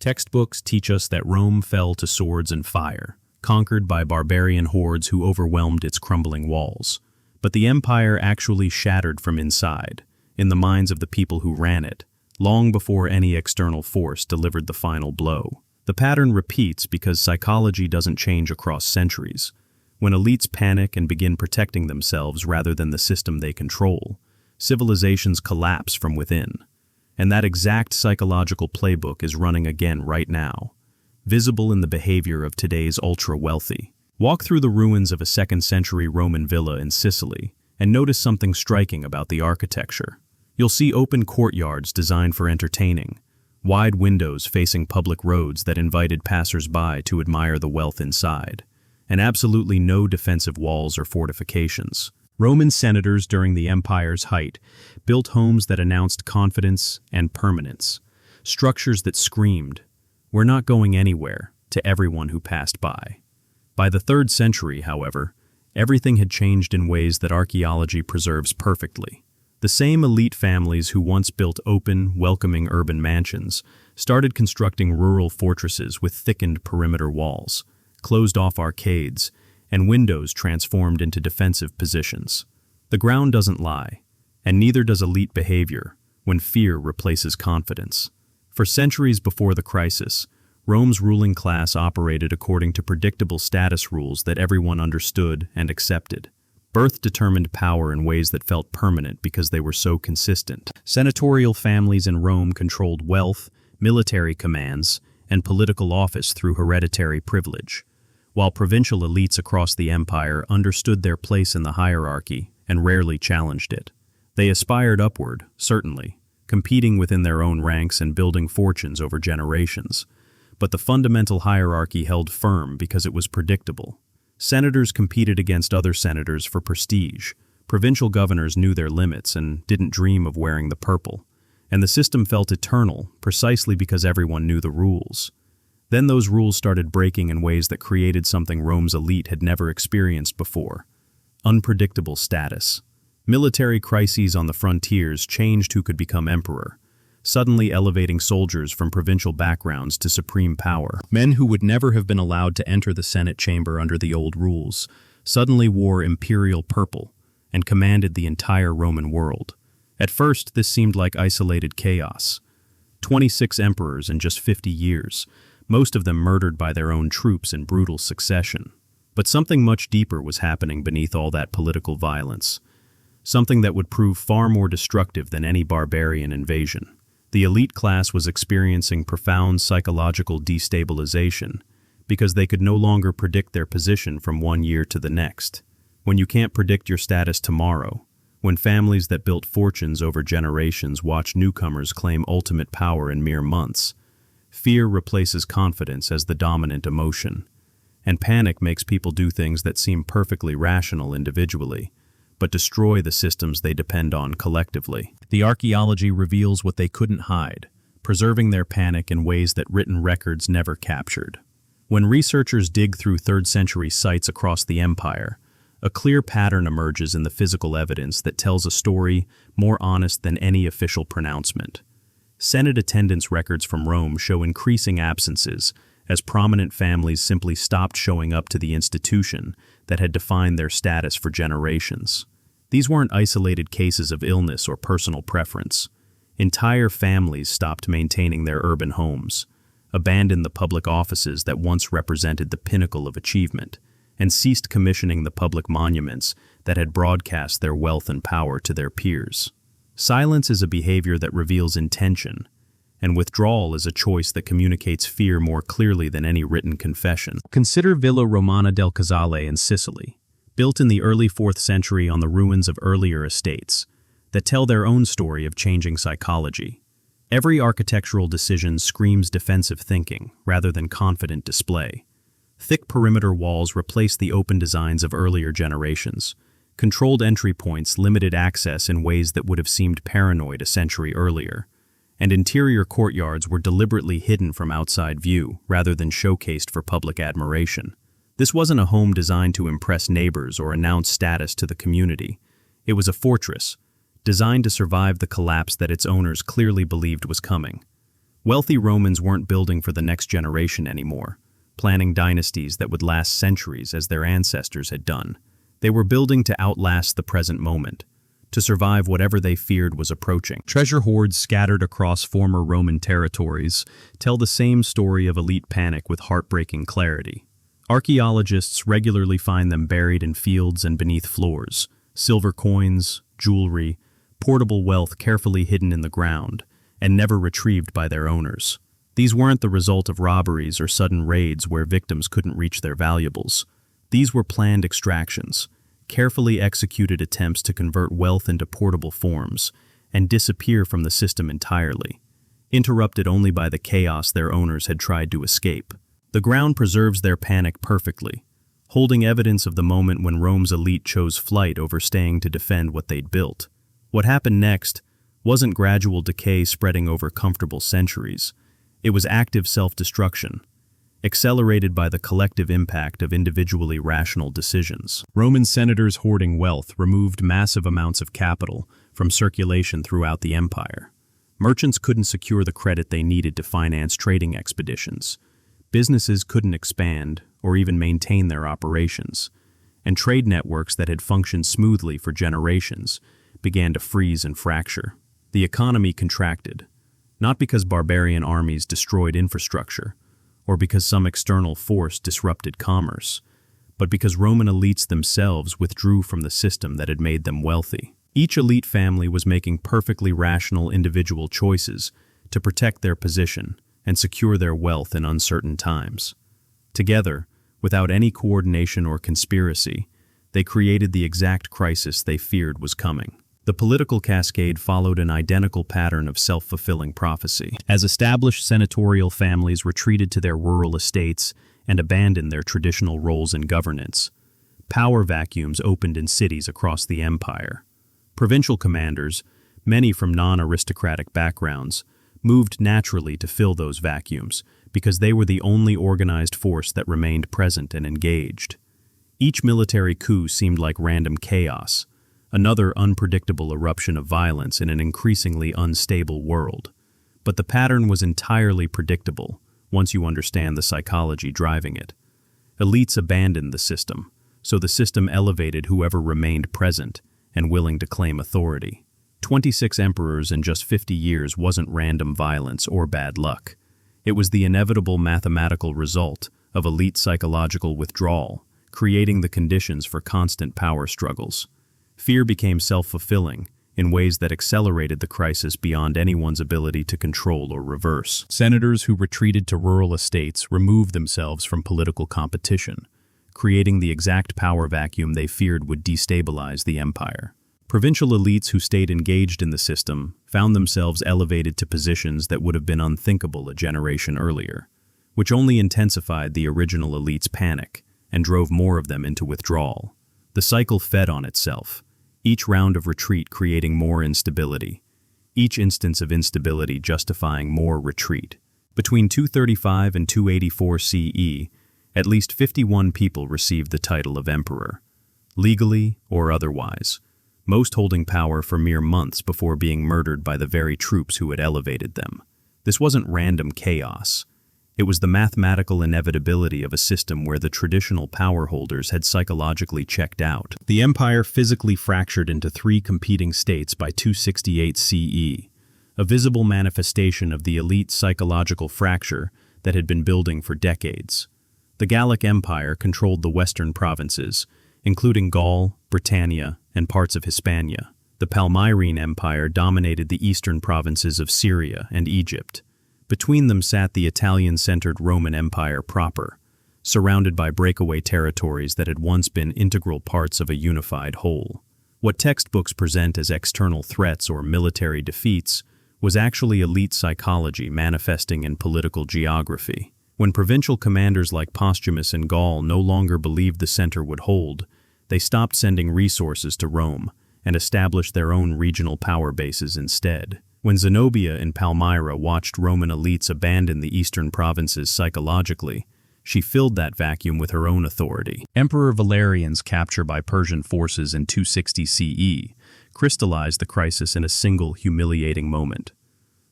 Textbooks teach us that Rome fell to swords and fire, conquered by barbarian hordes who overwhelmed its crumbling walls. But the empire actually shattered from inside, in the minds of the people who ran it, long before any external force delivered the final blow. The pattern repeats because psychology doesn't change across centuries. When elites panic and begin protecting themselves rather than the system they control, civilizations collapse from within. And that exact psychological playbook is running again right now, visible in the behavior of today's ultra-wealthy. Walk through the ruins of a second-century Roman villa in Sicily and notice something striking about the architecture. You'll see open courtyards designed for entertaining, wide windows facing public roads that invited passers-by to admire the wealth inside, and absolutely no defensive walls or fortifications. Roman senators during the empire's height built homes that announced confidence and permanence, structures that screamed, "We're not going anywhere," to everyone who passed by. By the 3rd century, however, everything had changed in ways that archaeology preserves perfectly. The same elite families who once built open, welcoming urban mansions started constructing rural fortresses with thickened perimeter walls, closed-off arcades, and windows transformed into defensive positions. The ground doesn't lie, and neither does elite behavior when fear replaces confidence. For centuries before the crisis, Rome's ruling class operated according to predictable status rules that everyone understood and accepted. Birth determined power in ways that felt permanent because they were so consistent. Senatorial families in Rome controlled wealth, military commands, and political office through hereditary privilege, while provincial elites across the empire understood their place in the hierarchy and rarely challenged it. They aspired upward, certainly, competing within their own ranks and building fortunes over generations. But the fundamental hierarchy held firm because it was predictable. Senators competed against other senators for prestige. Provincial governors knew their limits and didn't dream of wearing the purple. And the system felt eternal, precisely because everyone knew the rules. Then those rules started breaking in ways that created something Rome's elite had never experienced before: unpredictable status. Military crises on the frontiers changed who could become emperor, suddenly elevating soldiers from provincial backgrounds to supreme power. Men who would never have been allowed to enter the Senate chamber under the old rules suddenly wore imperial purple and commanded the entire Roman world. At first, this seemed like isolated chaos. 26 emperors in just 50 years, most of them murdered by their own troops in brutal succession. But something much deeper was happening beneath all that political violence, something that would prove far more destructive than any barbarian invasion. The elite class was experiencing profound psychological destabilization because they could no longer predict their position from one year to the next. When you can't predict your status tomorrow, when families that built fortunes over generations watch newcomers claim ultimate power in mere months, fear replaces confidence as the dominant emotion, and panic makes people do things that seem perfectly rational individually, but destroy the systems they depend on collectively. The archaeology reveals what they couldn't hide, preserving their panic in ways that written records never captured. When researchers dig through 3rd century sites across the empire, a clear pattern emerges in the physical evidence that tells a story more honest than any official pronouncement. Senate attendance records from Rome show increasing absences as prominent families simply stopped showing up to the institution that had defined their status for generations. These weren't isolated cases of illness or personal preference. Entire families stopped maintaining their urban homes, abandoned the public offices that once represented the pinnacle of achievement, and ceased commissioning the public monuments that had broadcast their wealth and power to their peers. Silence is a behavior that reveals intention, and withdrawal is a choice that communicates fear more clearly than any written confession. Consider Villa Romana del Casale in Sicily, built in the early 4th century on the ruins of earlier estates, that tell their own story of changing psychology. Every architectural decision screams defensive thinking rather than confident display. Thick perimeter walls replace the open designs of earlier generations. Controlled entry points limited access in ways that would have seemed paranoid a century earlier, and interior courtyards were deliberately hidden from outside view rather than showcased for public admiration. This wasn't a home designed to impress neighbors or announce status to the community. It was a fortress, designed to survive the collapse that its owners clearly believed was coming. Wealthy Romans weren't building for the next generation anymore, planning dynasties that would last centuries as their ancestors had done. They were building to outlast the present moment, to survive whatever they feared was approaching. Treasure hoards scattered across former Roman territories tell the same story of elite panic with heartbreaking clarity. Archaeologists regularly find them buried in fields and beneath floors, silver coins, jewelry, portable wealth carefully hidden in the ground, and never retrieved by their owners. These weren't the result of robberies or sudden raids where victims couldn't reach their valuables. These were planned extractions, carefully executed attempts to convert wealth into portable forms and disappear from the system entirely, interrupted only by the chaos their owners had tried to escape. The ground preserves their panic perfectly, holding evidence of the moment when Rome's elite chose flight over staying to defend what they'd built. What happened next wasn't gradual decay spreading over comfortable centuries. It was active self-destruction, accelerated by the collective impact of individually rational decisions. Roman senators hoarding wealth removed massive amounts of capital from circulation throughout the empire. Merchants couldn't secure the credit they needed to finance trading expeditions. Businesses couldn't expand or even maintain their operations. And trade networks that had functioned smoothly for generations began to freeze and fracture. The economy contracted, not because barbarian armies destroyed infrastructure, or because some external force disrupted commerce, but because Roman elites themselves withdrew from the system that had made them wealthy. Each elite family was making perfectly rational individual choices to protect their position and secure their wealth in uncertain times. Together, without any coordination or conspiracy, they created the exact crisis they feared was coming. The political cascade followed an identical pattern of self-fulfilling prophecy. As established senatorial families retreated to their rural estates and abandoned their traditional roles in governance, power vacuums opened in cities across the empire. Provincial commanders, many from non-aristocratic backgrounds, moved naturally to fill those vacuums because they were the only organized force that remained present and engaged. Each military coup seemed like random chaos, another unpredictable eruption of violence in an increasingly unstable world. But the pattern was entirely predictable once you understand the psychology driving it. Elites abandoned the system, so the system elevated whoever remained present and willing to claim authority. 26 emperors in just 50 years wasn't random violence or bad luck. It was the inevitable mathematical result of elite psychological withdrawal, creating the conditions for constant power struggles. Fear became self-fulfilling in ways that accelerated the crisis beyond anyone's ability to control or reverse. Senators who retreated to rural estates removed themselves from political competition, creating the exact power vacuum they feared would destabilize the empire. Provincial elites who stayed engaged in the system found themselves elevated to positions that would have been unthinkable a generation earlier, which only intensified the original elites' panic and drove more of them into withdrawal. The cycle fed on itself, each round of retreat creating more instability, each instance of instability justifying more retreat. Between 235 and 284 CE, at least 51 people received the title of emperor, legally or otherwise, most holding power for mere months before being murdered by the very troops who had elevated them. This wasn't random chaos. It was the mathematical inevitability of a system where the traditional power holders had psychologically checked out. The empire physically fractured into three competing states by 268 CE, a visible manifestation of the elite psychological fracture that had been building for decades. The Gallic Empire controlled the western provinces, including Gaul, Britannia, and parts of Hispania. The Palmyrene Empire dominated the eastern provinces of Syria and Egypt. Between them sat the Italian-centered Roman Empire proper, surrounded by breakaway territories that had once been integral parts of a unified whole. What textbooks present as external threats or military defeats was actually elite psychology manifesting in political geography. When provincial commanders like Postumus and Gaul no longer believed the center would hold, they stopped sending resources to Rome and established their own regional power bases instead. When Zenobia in Palmyra watched Roman elites abandon the eastern provinces psychologically, she filled that vacuum with her own authority. Emperor Valerian's capture by Persian forces in 260 CE crystallized the crisis in a single humiliating moment.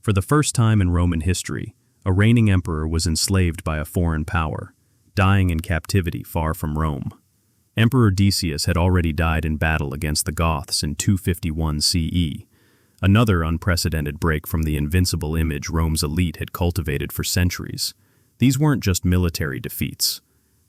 For the first time in Roman history, a reigning emperor was enslaved by a foreign power, dying in captivity far from Rome. Emperor Decius had already died in battle against the Goths in 251 CE, another unprecedented break from the invincible image Rome's elite had cultivated for centuries. These weren't just military defeats.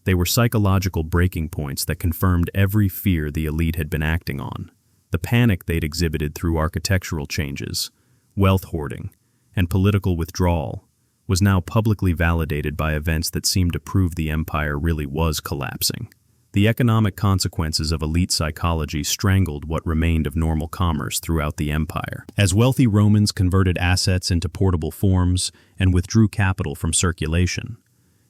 They were psychological breaking points that confirmed every fear the elite had been acting on. The panic they'd exhibited through architectural changes, wealth hoarding, and political withdrawal was now publicly validated by events that seemed to prove the empire really was collapsing. The economic consequences of elite psychology strangled what remained of normal commerce throughout the empire. As wealthy Romans converted assets into portable forms and withdrew capital from circulation,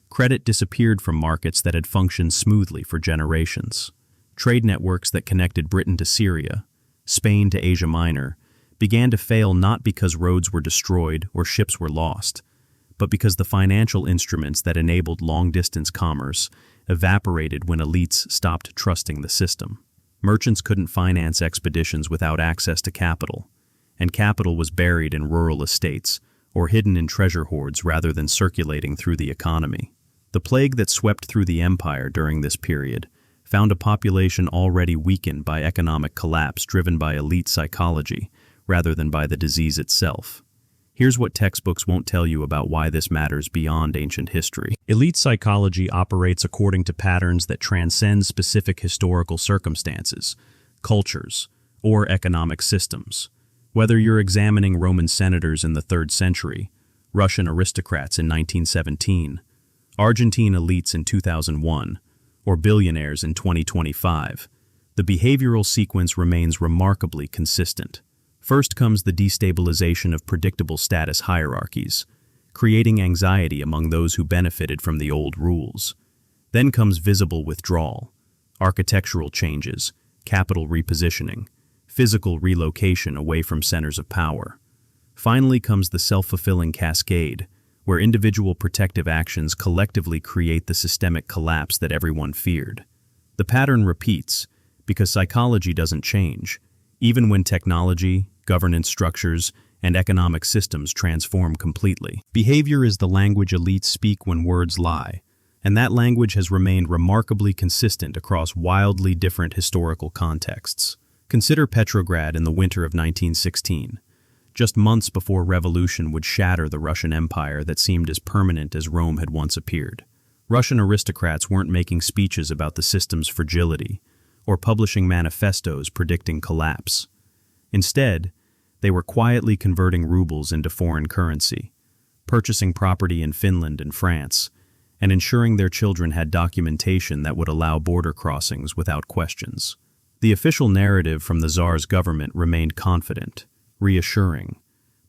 credit disappeared from markets that had functioned smoothly for generations. Trade networks that connected Britain to Syria, Spain to Asia Minor, began to fail not because roads were destroyed or ships were lost, but because the financial instruments that enabled long-distance commerce evaporated when elites stopped trusting the system. Merchants couldn't finance expeditions without access to capital, and capital was buried in rural estates or hidden in treasure hoards rather than circulating through the economy. The plague that swept through the empire during this period found a population already weakened by economic collapse driven by elite psychology rather than by the disease itself. Here's what textbooks won't tell you about why this matters beyond ancient history. Elite psychology operates according to patterns that transcend specific historical circumstances, cultures, or economic systems. Whether you're examining Roman senators in the 3rd century, Russian aristocrats in 1917, Argentine elites in 2001, or billionaires in 2025, the behavioral sequence remains remarkably consistent. First comes the destabilization of predictable status hierarchies, creating anxiety among those who benefited from the old rules. Then comes visible withdrawal, architectural changes, capital repositioning, physical relocation away from centers of power. Finally comes the self-fulfilling cascade, where individual protective actions collectively create the systemic collapse that everyone feared. The pattern repeats because psychology doesn't change, even when technology, governance structures, and economic systems transform completely. Behavior is the language elites speak when words lie, and that language has remained remarkably consistent across wildly different historical contexts. Consider Petrograd in the winter of 1916, just months before revolution would shatter the Russian Empire that seemed as permanent as Rome had once appeared. Russian aristocrats weren't making speeches about the system's fragility or publishing manifestos predicting collapse. Instead, they were quietly converting rubles into foreign currency, purchasing property in Finland and France, and ensuring their children had documentation that would allow border crossings without questions. The official narrative from the Tsar's government remained confident, reassuring,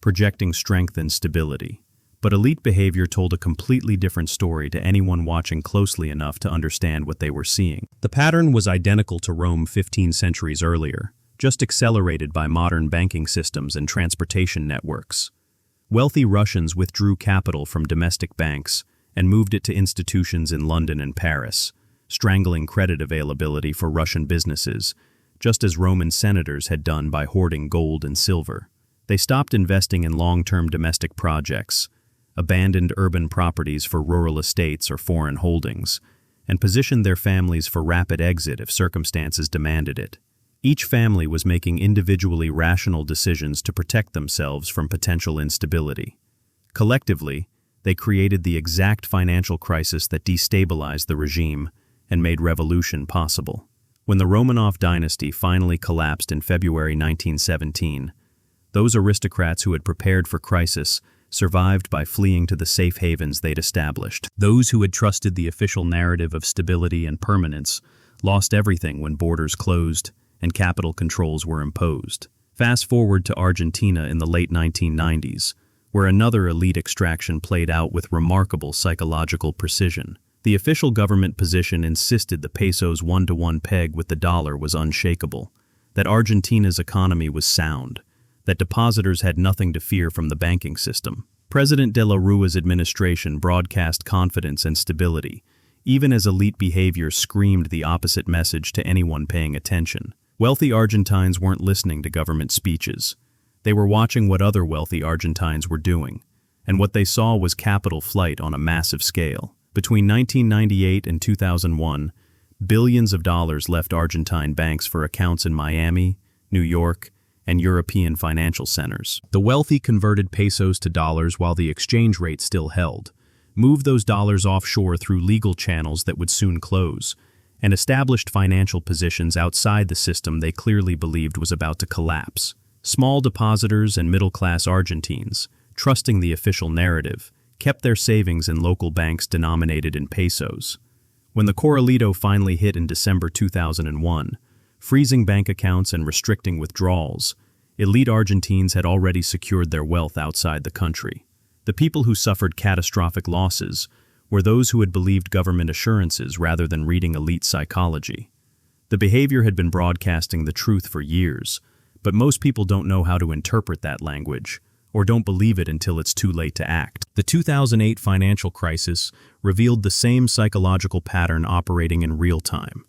projecting strength and stability. But elite behavior told a completely different story to anyone watching closely enough to understand what they were seeing. The pattern was identical to Rome 15 centuries earlier, just accelerated by modern banking systems and transportation networks. Wealthy Russians withdrew capital from domestic banks and moved it to institutions in London and Paris, strangling credit availability for Russian businesses, just as Roman senators had done by hoarding gold and silver. They stopped investing in long-term domestic projects, abandoned urban properties for rural estates or foreign holdings, and positioned their families for rapid exit if circumstances demanded it. Each family was making individually rational decisions to protect themselves from potential instability. Collectively, they created the exact financial crisis that destabilized the regime and made revolution possible. When the Romanov dynasty finally collapsed in February 1917, those aristocrats who had prepared for crisis survived by fleeing to the safe havens they'd established. Those who had trusted the official narrative of stability and permanence lost everything when borders closed and capital controls were imposed. Fast forward to Argentina in the late 1990s, where another elite extraction played out with remarkable psychological precision. The official government position insisted the peso's one-to-one peg with the dollar was unshakable, that Argentina's economy was sound, that depositors had nothing to fear from the banking system. President de la Rua's administration broadcast confidence and stability, even as elite behavior screamed the opposite message to anyone paying attention. Wealthy Argentines weren't listening to government speeches. They were watching what other wealthy Argentines were doing, and what they saw was capital flight on a massive scale. Between 1998 and 2001, billions of dollars left Argentine banks for accounts in Miami, New York, and European financial centers. The wealthy converted pesos to dollars while the exchange rate still held, moved those dollars offshore through legal channels that would soon close, and established financial positions outside the system they clearly believed was about to collapse. Small depositors and middle-class Argentines, trusting the official narrative, kept their savings in local banks denominated in pesos. When the Corralito finally hit in December 2001, freezing bank accounts and restricting withdrawals, elite Argentines had already secured their wealth outside the country. The people who suffered catastrophic losses were those who had believed government assurances rather than reading elite psychology. The behavior had been broadcasting the truth for years, but most people don't know how to interpret that language, or don't believe it until it's too late to act. The 2008 financial crisis revealed the same psychological pattern operating in real time,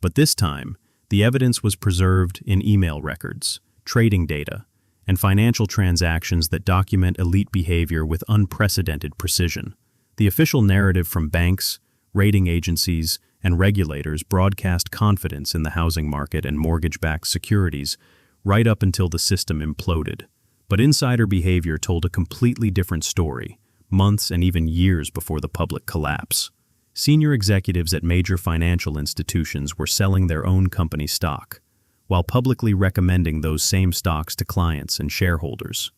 but this time, the evidence was preserved in email records, trading data, and financial transactions that document elite behavior with unprecedented precision. The official narrative from banks, rating agencies, and regulators broadcast confidence in the housing market and mortgage-backed securities right up until the system imploded. But insider behavior told a completely different story, months and even years before the public collapse. Senior executives at major financial institutions were selling their own company stock, while publicly recommending those same stocks to clients and shareholders.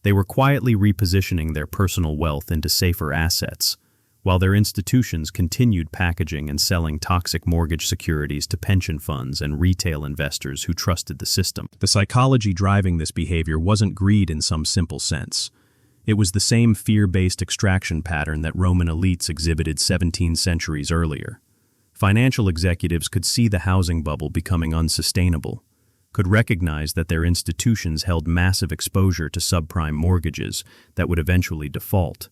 They were quietly repositioning their personal wealth into safer assets, while their institutions continued packaging and selling toxic mortgage securities to pension funds and retail investors who trusted the system. The psychology driving this behavior wasn't greed in some simple sense. It was the same fear-based extraction pattern that Roman elites exhibited 17 centuries earlier. Financial executives could see the housing bubble becoming unsustainable, could recognize that their institutions held massive exposure to subprime mortgages that would eventually default.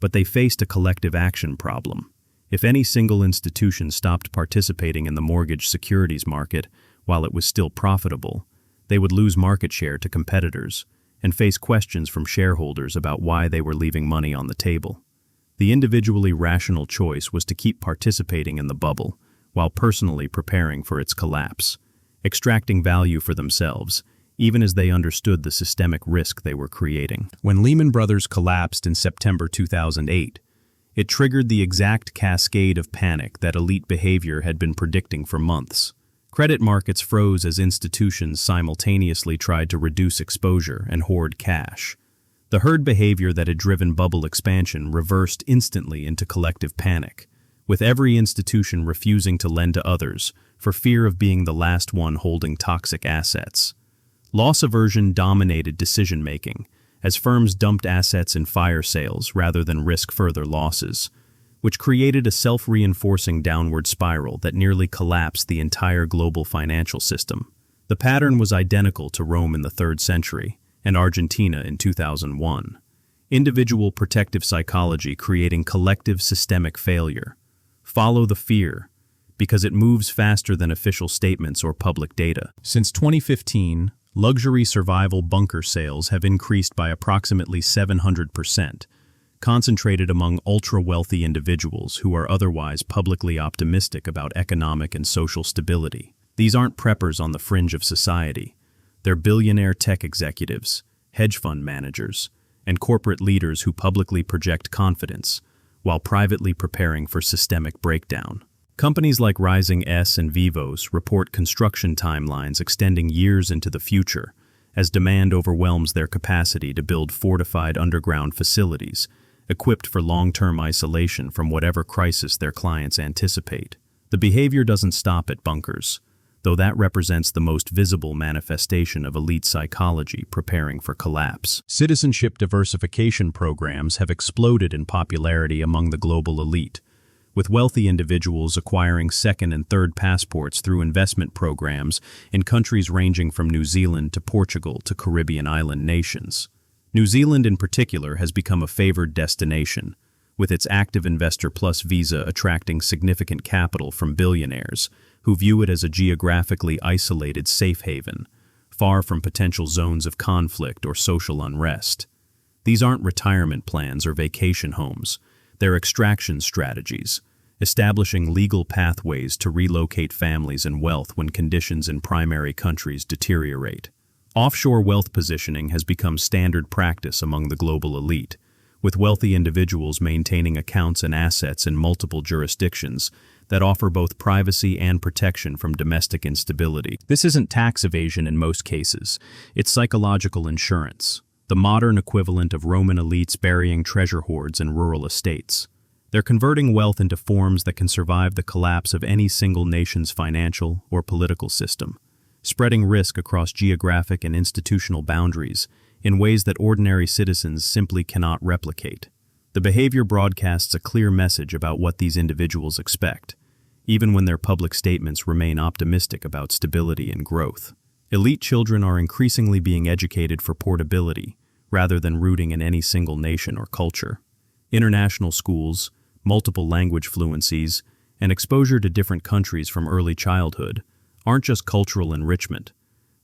But they faced a collective action problem. If any single institution stopped participating in the mortgage securities market while it was still profitable, they would lose market share to competitors and face questions from shareholders about why they were leaving money on the table. The individually rational choice was to keep participating in the bubble while personally preparing for its collapse, extracting value for themselves, even as they understood the systemic risk they were creating. When Lehman Brothers collapsed in September 2008, it triggered the exact cascade of panic that elite behavior had been predicting for months. Credit markets froze as institutions simultaneously tried to reduce exposure and hoard cash. The herd behavior that had driven bubble expansion reversed instantly into collective panic, with every institution refusing to lend to others for fear of being the last one holding toxic assets. Loss aversion dominated decision-making, as firms dumped assets in fire sales rather than risk further losses, which created a self-reinforcing downward spiral that nearly collapsed the entire global financial system. The pattern was identical to Rome in the 3rd century and Argentina in 2001. Individual protective psychology creating collective systemic failure. Follow the fear, because it moves faster than official statements or public data. Since 2015, luxury survival bunker sales have increased by approximately 700%, concentrated among ultra-wealthy individuals who are otherwise publicly optimistic about economic and social stability. These aren't preppers on the fringe of society. They're billionaire tech executives, hedge fund managers, and corporate leaders who publicly project confidence, while privately preparing for systemic breakdown. Companies like Rising S and Vivos report construction timelines extending years into the future, as demand overwhelms their capacity to build fortified underground facilities, equipped for long-term isolation from whatever crisis their clients anticipate. The behavior doesn't stop at bunkers, though that represents the most visible manifestation of elite psychology preparing for collapse. Citizenship diversification programs have exploded in popularity among the global elite, with wealthy individuals acquiring second and third passports through investment programs in countries ranging from New Zealand to Portugal to Caribbean island nations. New Zealand in particular has become a favored destination, with its Active Investor Plus visa attracting significant capital from billionaires who view it as a geographically isolated safe haven, far from potential zones of conflict or social unrest. These aren't retirement plans or vacation homes. They're extraction strategies, establishing legal pathways to relocate families and wealth when conditions in primary countries deteriorate. Offshore wealth positioning has become standard practice among the global elite, with wealthy individuals maintaining accounts and assets in multiple jurisdictions that offer both privacy and protection from domestic instability. This isn't tax evasion in most cases. It's psychological insurance, the modern equivalent of Roman elites burying treasure hoards in rural estates. They're converting wealth into forms that can survive the collapse of any single nation's financial or political system, spreading risk across geographic and institutional boundaries in ways that ordinary citizens simply cannot replicate. The behavior broadcasts a clear message about what these individuals expect, even when their public statements remain optimistic about stability and growth. Elite children are increasingly being educated for portability, rather than rooting in any single nation or culture. International schools, multiple language fluencies, and exposure to different countries from early childhood aren't just cultural enrichment.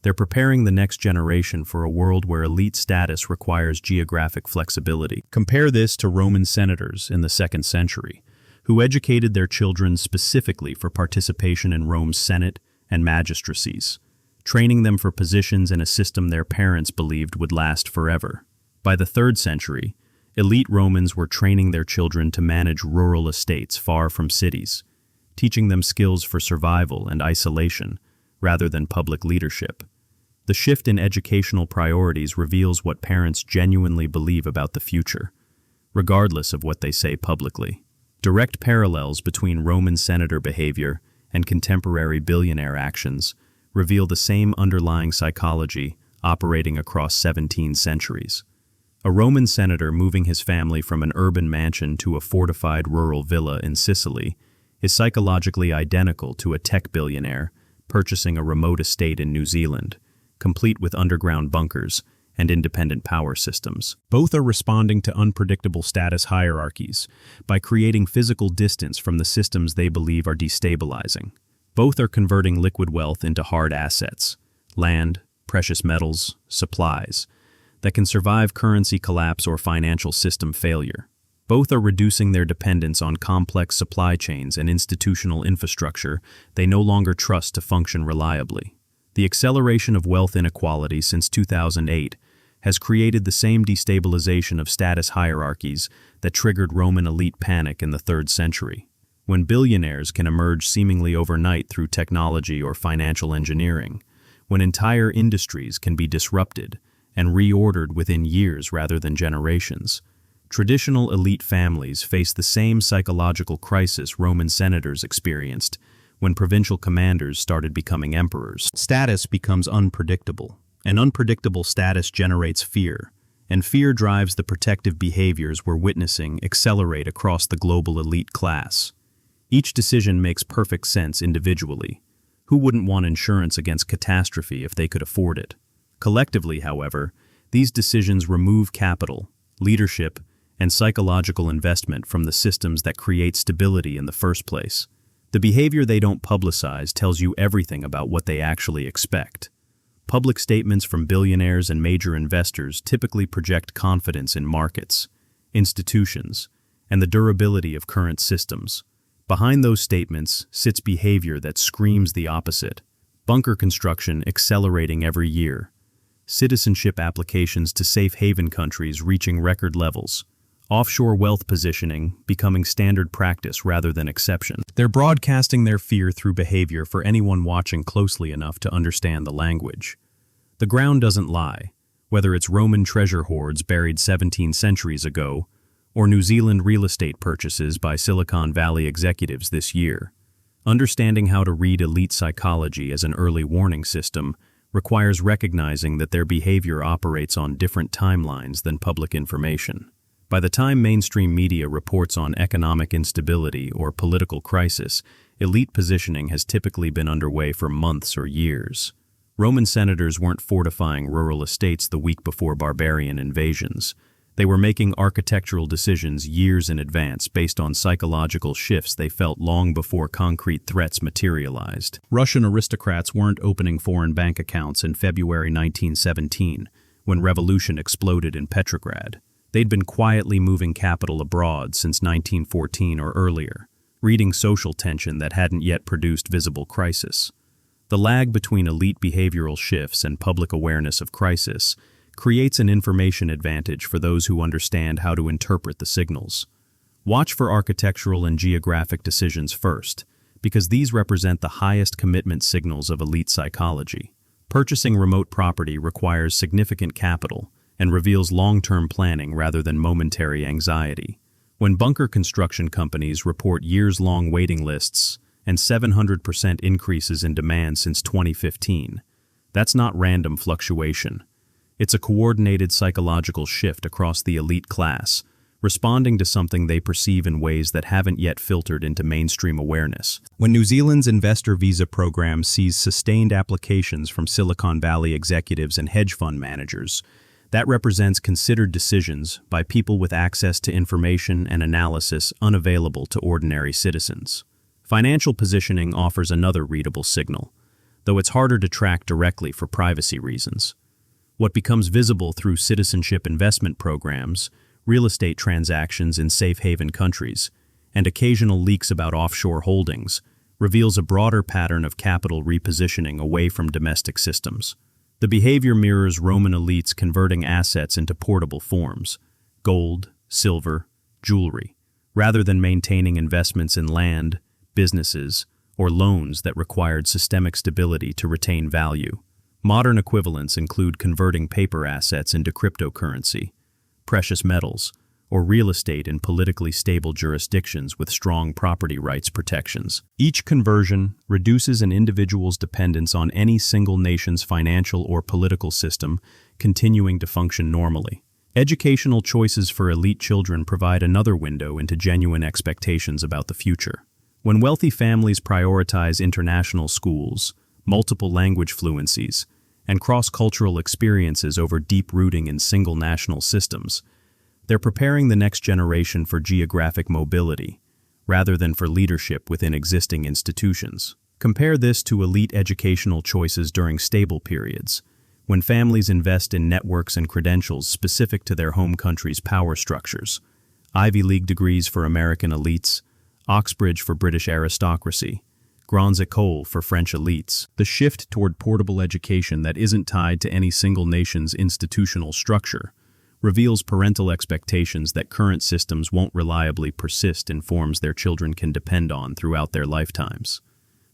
They're preparing the next generation for a world where elite status requires geographic flexibility. Compare this to Roman senators in the 2nd century, who educated their children specifically for participation in Rome's Senate and magistracies, training them for positions in a system their parents believed would last forever. By the 3rd century, elite Romans were training their children to manage rural estates far from cities, teaching them skills for survival and isolation rather than public leadership. The shift in educational priorities reveals what parents genuinely believe about the future, regardless of what they say publicly. Direct parallels between Roman senator behavior and contemporary billionaire actions reveal the same underlying psychology operating across 17 centuries. A Roman senator moving his family from an urban mansion to a fortified rural villa in Sicily is psychologically identical to a tech billionaire purchasing a remote estate in New Zealand, complete with underground bunkers and independent power systems. Both are responding to unpredictable status hierarchies by creating physical distance from the systems they believe are destabilizing. Both are converting liquid wealth into hard assets, land, precious metals, supplies, that can survive currency collapse or financial system failure. Both are reducing their dependence on complex supply chains and institutional infrastructure they no longer trust to function reliably. The acceleration of wealth inequality since 2008 has created the same destabilization of status hierarchies that triggered Roman elite panic in the 3rd century. When billionaires can emerge seemingly overnight through technology or financial engineering, when entire industries can be disrupted and reordered within years rather than generations, traditional elite families face the same psychological crisis Roman senators experienced when provincial commanders started becoming emperors. Status becomes unpredictable, and unpredictable status generates fear, and fear drives the protective behaviors we're witnessing accelerate across the global elite class. Each decision makes perfect sense individually. Who wouldn't want insurance against catastrophe if they could afford it? Collectively, however, these decisions remove capital, leadership, and psychological investment from the systems that create stability in the first place. The behavior they don't publicize tells you everything about what they actually expect. Public statements from billionaires and major investors typically project confidence in markets, institutions, and the durability of current systems. Behind those statements sits behavior that screams the opposite. Bunker construction accelerating every year, citizenship applications to safe haven countries reaching record levels, offshore wealth positioning becoming standard practice rather than exception. They're broadcasting their fear through behavior for anyone watching closely enough to understand the language. The ground doesn't lie, whether it's Roman treasure hoards buried 17 centuries ago or New Zealand real estate purchases by Silicon Valley executives this year. Understanding how to read elite psychology as an early warning system requires recognizing that their behavior operates on different timelines than public information. By the time mainstream media reports on economic instability or political crisis, elite positioning has typically been underway for months or years. Roman senators weren't fortifying rural estates the week before barbarian invasions. They were making architectural decisions years in advance based on psychological shifts they felt long before concrete threats materialized. Russian aristocrats weren't opening foreign bank accounts in February 1917, when revolution exploded in Petrograd. They'd been quietly moving capital abroad since 1914 or earlier, reading social tension that hadn't yet produced visible crisis. The lag between elite behavioral shifts and public awareness of crisis creates an information advantage for those who understand how to interpret the signals. Watch for architectural and geographic decisions first, because these represent the highest commitment signals of elite psychology. Purchasing remote property requires significant capital and reveals long-term planning rather than momentary anxiety. When bunker construction companies report years-long waiting lists and 700% increases in demand since 2015, that's not random fluctuation. It's a coordinated psychological shift across the elite class, responding to something they perceive in ways that haven't yet filtered into mainstream awareness. When New Zealand's investor visa program sees sustained applications from Silicon Valley executives and hedge fund managers, that represents considered decisions by people with access to information and analysis unavailable to ordinary citizens. Financial positioning offers another readable signal, though it's harder to track directly for privacy reasons. What becomes visible through citizenship investment programs, real estate transactions in safe haven countries, and occasional leaks about offshore holdings reveals a broader pattern of capital repositioning away from domestic systems. The behavior mirrors Roman elites converting assets into portable forms, gold, silver, jewelry, rather than maintaining investments in land, businesses, or loans that required systemic stability to retain value. Modern equivalents include converting paper assets into cryptocurrency, precious metals, or real estate in politically stable jurisdictions with strong property rights protections. Each conversion reduces an individual's dependence on any single nation's financial or political system, continuing to function normally. Educational choices for elite children provide another window into genuine expectations about the future. When wealthy families prioritize international schools, multiple language fluencies, and cross-cultural experiences over deep rooting in single national systems, they're preparing the next generation for geographic mobility, rather than for leadership within existing institutions. Compare this to elite educational choices during stable periods, when families invest in networks and credentials specific to their home country's power structures. Ivy League degrees for American elites, Oxbridge for British aristocracy, Grandes Écoles for French elites. The shift toward portable education that isn't tied to any single nation's institutional structure reveals parental expectations that current systems won't reliably persist in forms their children can depend on throughout their lifetimes.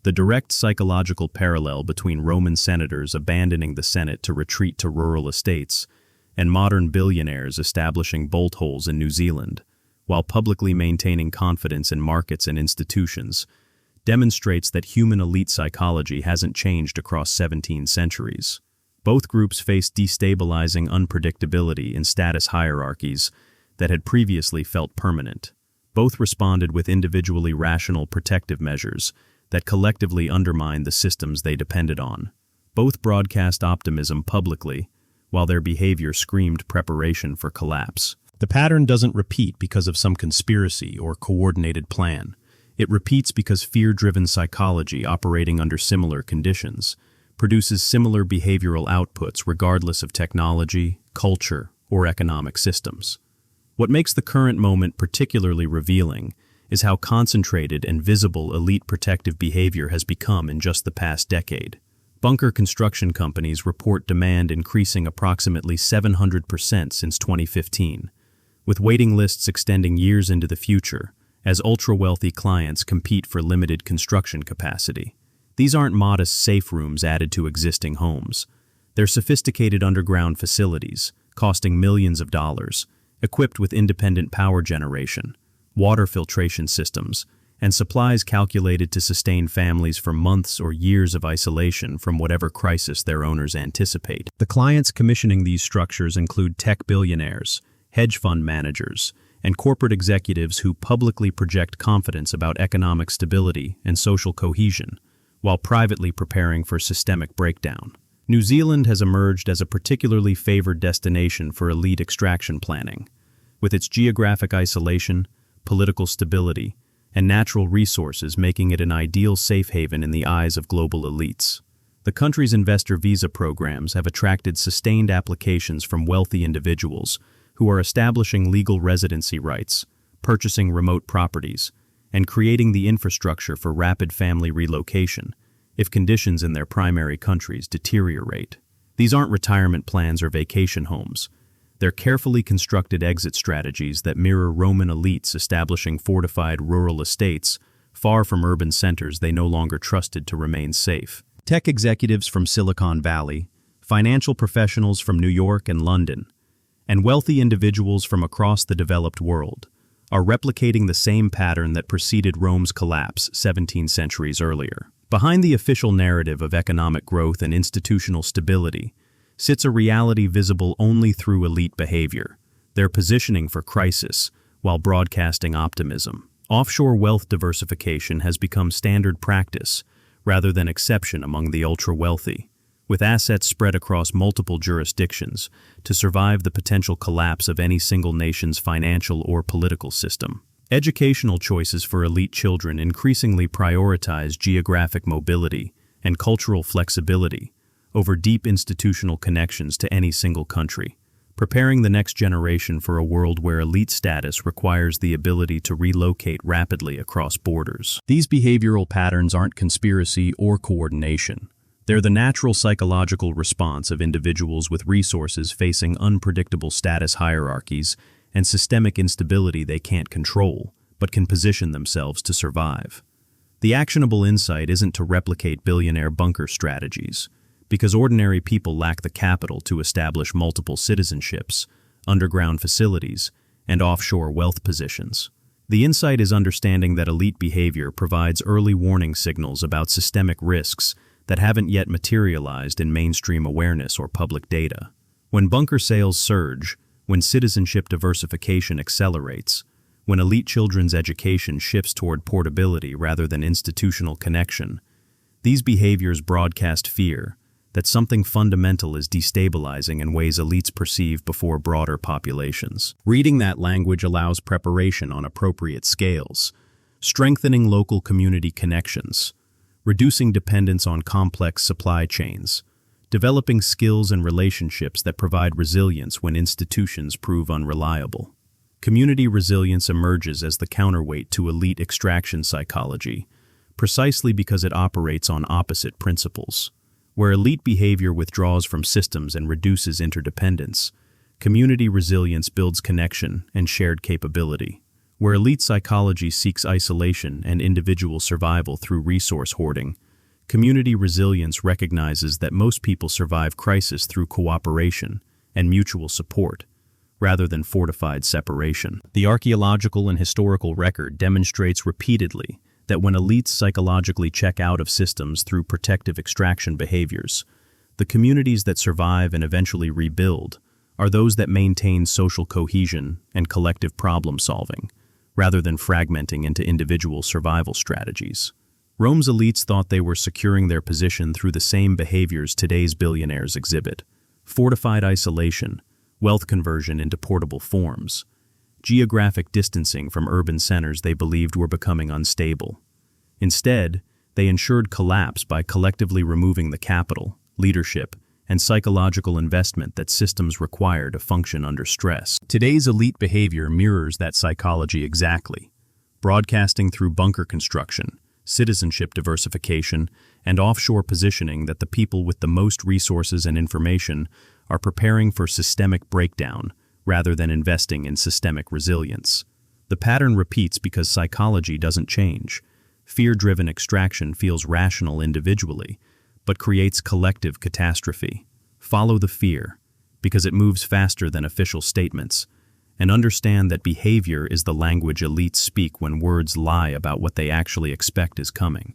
The direct psychological parallel between Roman senators abandoning the Senate to retreat to rural estates and modern billionaires establishing bolt holes in New Zealand, while publicly maintaining confidence in markets and institutions, demonstrates that human elite psychology hasn't changed across 17 centuries. Both groups faced destabilizing unpredictability in status hierarchies that had previously felt permanent. Both responded with individually rational protective measures that collectively undermined the systems they depended on. Both broadcast optimism publicly, while their behavior screamed preparation for collapse. The pattern doesn't repeat because of some conspiracy or coordinated plan. It repeats because fear-driven psychology operating under similar conditions produces similar behavioral outputs regardless of technology, culture, or economic systems. What makes the current moment particularly revealing is how concentrated and visible elite protective behavior has become in just the past decade. Bunker construction companies report demand increasing approximately 700% since 2015, with waiting lists extending years into the future as ultra-wealthy clients compete for limited construction capacity. These aren't modest safe rooms added to existing homes. They're sophisticated underground facilities, costing millions of dollars, equipped with independent power generation, water filtration systems, and supplies calculated to sustain families for months or years of isolation from whatever crisis their owners anticipate. The clients commissioning these structures include tech billionaires, hedge fund managers, and corporate executives who publicly project confidence about economic stability and social cohesion, while privately preparing for systemic breakdown. New Zealand has emerged as a particularly favored destination for elite extraction planning. With its geographic isolation, political stability, and natural resources making it an ideal safe haven in the eyes of global elites. The country's investor visa programs have attracted sustained applications from wealthy individuals who are establishing legal residency rights, purchasing remote properties, and creating the infrastructure for rapid family relocation if conditions in their primary countries deteriorate. These aren't retirement plans or vacation homes. They're carefully constructed exit strategies that mirror Roman elites establishing fortified rural estates far from urban centers they no longer trusted to remain safe. Tech executives from Silicon Valley, financial professionals from New York and London, and wealthy individuals from across the developed world are replicating the same pattern that preceded Rome's collapse 17 centuries earlier. Behind the official narrative of economic growth and institutional stability sits a reality visible only through elite behavior, their positioning for crisis while broadcasting optimism. Offshore wealth diversification has become standard practice rather than exception among the ultra-wealthy, with assets spread across multiple jurisdictions to survive the potential collapse of any single nation's financial or political system. Educational choices for elite children increasingly prioritize geographic mobility and cultural flexibility over deep institutional connections to any single country, preparing the next generation for a world where elite status requires the ability to relocate rapidly across borders. These behavioral patterns aren't conspiracy or coordination. They're the natural psychological response of individuals with resources facing unpredictable status hierarchies and systemic instability they can't control, but can position themselves to survive. The actionable insight isn't to replicate billionaire bunker strategies, because ordinary people lack the capital to establish multiple citizenships, underground facilities, and offshore wealth positions. The insight is understanding that elite behavior provides early warning signals about systemic risks that haven't yet materialized in mainstream awareness or public data. When bunker sales surge, when citizenship diversification accelerates, when elite children's education shifts toward portability rather than institutional connection, these behaviors broadcast fear that something fundamental is destabilizing in ways elites perceive before broader populations. Reading that language allows preparation on appropriate scales, strengthening local community connections, reducing dependence on complex supply chains, developing skills and relationships that provide resilience when institutions prove unreliable. Community resilience emerges as the counterweight to elite extraction psychology, precisely because it operates on opposite principles. Where elite behavior withdraws from systems and reduces interdependence, community resilience builds connection and shared capability. Where elite psychology seeks isolation and individual survival through resource hoarding, community resilience recognizes that most people survive crisis through cooperation and mutual support, rather than fortified separation. The archaeological and historical record demonstrates repeatedly that when elites psychologically check out of systems through protective extraction behaviors, the communities that survive and eventually rebuild are those that maintain social cohesion and collective problem-solving, rather than fragmenting into individual survival strategies. Rome's elites thought they were securing their position through the same behaviors today's billionaires exhibit: fortified isolation, wealth conversion into portable forms, geographic distancing from urban centers they believed were becoming unstable. Instead, they ensured collapse by collectively removing the capital, leadership, and psychological investment that systems require to function under stress. Today's elite behavior mirrors that psychology exactly, broadcasting through bunker construction, citizenship diversification, and offshore positioning that the people with the most resources and information are preparing for systemic breakdown rather than investing in systemic resilience. The pattern repeats because psychology doesn't change. Fear-driven extraction feels rational individually, but creates collective catastrophe. Follow the fear, because it moves faster than official statements, and understand that behavior is the language elites speak when words lie about what they actually expect is coming.